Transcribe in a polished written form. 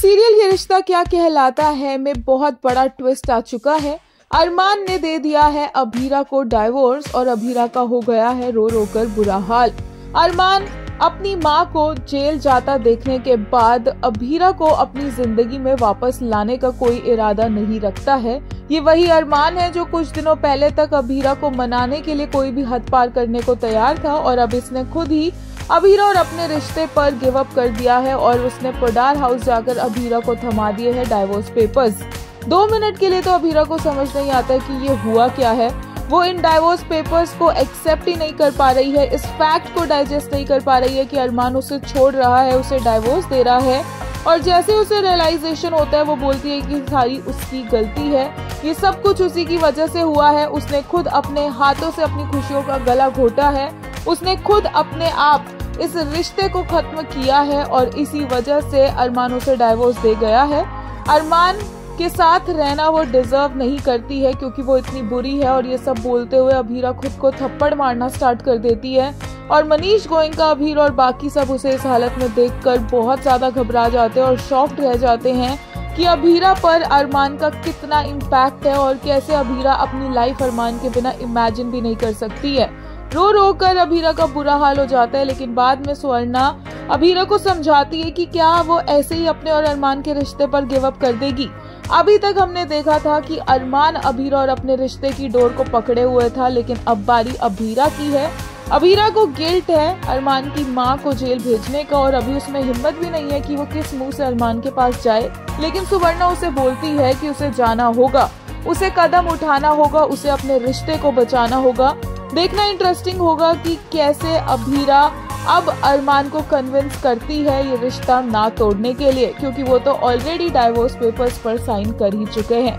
Serial ये रिश्ता क्या कहलाता है में बहुत बड़ा ट्विस्ट आ चुका है। अरमान ने दे दिया है अभीरा को डाइवोर्स और अभीरा का हो गया है रो रो कर बुरा हाल। अरमान अपनी मां को जेल जाता देखने के बाद अभीरा को अपनी जिंदगी में वापस लाने का कोई इरादा नहीं रखता है। ये वही अरमान है जो कुछ दिनों पहले तक अभीरा को मनाने के लिए कोई भी हद पार करने को तैयार था और अब इसने खुद ही अभीरा और अपने रिश्ते पर गिव अप कर दिया है और उसने पडार हाउस जाकर अभीरा को थमा दिए हैं डाइवोर्स पेपर्स। 2 मिनट के लिए तो अभीरा को समझ नहीं आता कि ये हुआ क्या है। वो इन डाइवोर्स पेपर्स को एक्सेप्ट ही नहीं कर पा रही है, इस फैक्ट को डाइजेस्ट नहीं कर पा रही है कि अरमान उसे छोड़ रहा है, उसे डाइवोर्स दे रहा है। और जैसे उसे रियलाइजेशन होता है वो बोलती है कि सारी उसकी गलती है, ये सब कुछ उसी की वजह से हुआ है। उसने खुद अपने हाथों से अपनी खुशियों का गला घोटा है, उसने खुद अपने आप इस रिश्ते को खत्म किया है और इसी वजह से अरमान उसे डाइवोर्स दे गया है। अरमान के साथ रहना वो डिजर्व नहीं करती है क्योंकि वो इतनी बुरी है। और ये सब बोलते हुए अभीरा खुद को थप्पड़ मारना स्टार्ट कर देती है और मनीष गोयनका, अभीरा और बाकी सब उसे इस हालत में देखकर बहुत ज्यादा घबरा जाते हैं और शॉक्ड रह जाते हैं कि अभीरा पर अरमान का कितना इम्पैक्ट है और कैसे अभीरा अपनी लाइफ अरमान के बिना इमेजिन भी नहीं कर सकती है। रो रो कर अभीरा का बुरा हाल हो जाता है, लेकिन बाद में स्वर्णा अभीरा को समझाती है कि क्या वो ऐसे ही अपने और अरमान के रिश्ते पर गिव अप कर देगी। अभी तक हमने देखा था कि अरमान अभीरा और अपने रिश्ते की डोर को पकड़े हुए था, लेकिन अब बारी अभीरा की है। अभीरा को गिल्ट है अरमान की मां को जेल भेजने का और अभी उसमें हिम्मत भी नहीं है कि वो किस मुंह से अरमान के पास जाए। लेकिन सुवर्णा उसे बोलती है कि उसे जाना होगा, उसे कदम उठाना होगा, उसे अपने रिश्ते को बचाना होगा। देखना इंटरेस्टिंग होगा कि कैसे अभीरा अब अरमान को कन्विंस करती है ये रिश्ता ना तोड़ने के लिए, क्योंकि वो तो ऑलरेडी डाइवोर्स पेपर्स पर साइन कर ही चुके हैं।